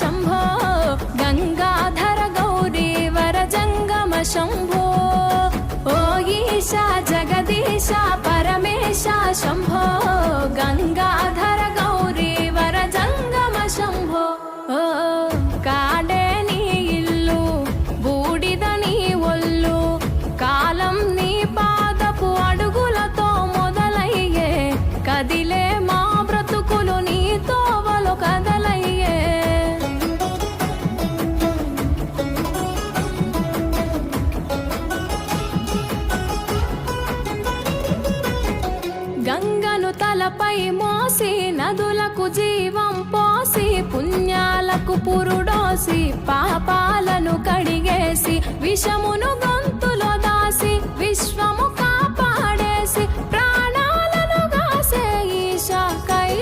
शम्भो गंगाधर गौरी वर जंगम शम्भो ओ ईशा जगदीशा परमेशा शम्भो गंगाधर गौरी वर जंगम शम्भो ओ काडे नी इल्लु बूडिद नी ఒళ్ళు కాలం నీ పాదపు అడుగులతో మొదలయ్యే కదిలే మా బ్రతుకులు నీ తోవలు కదలయ్యే గంగను తలపై మోసి నదులకు జీవం పోసి పుణ్యాలకు పురుడోసి పాపాలను కడిగేసి విషమును గొంతులో దాసి విశ్వము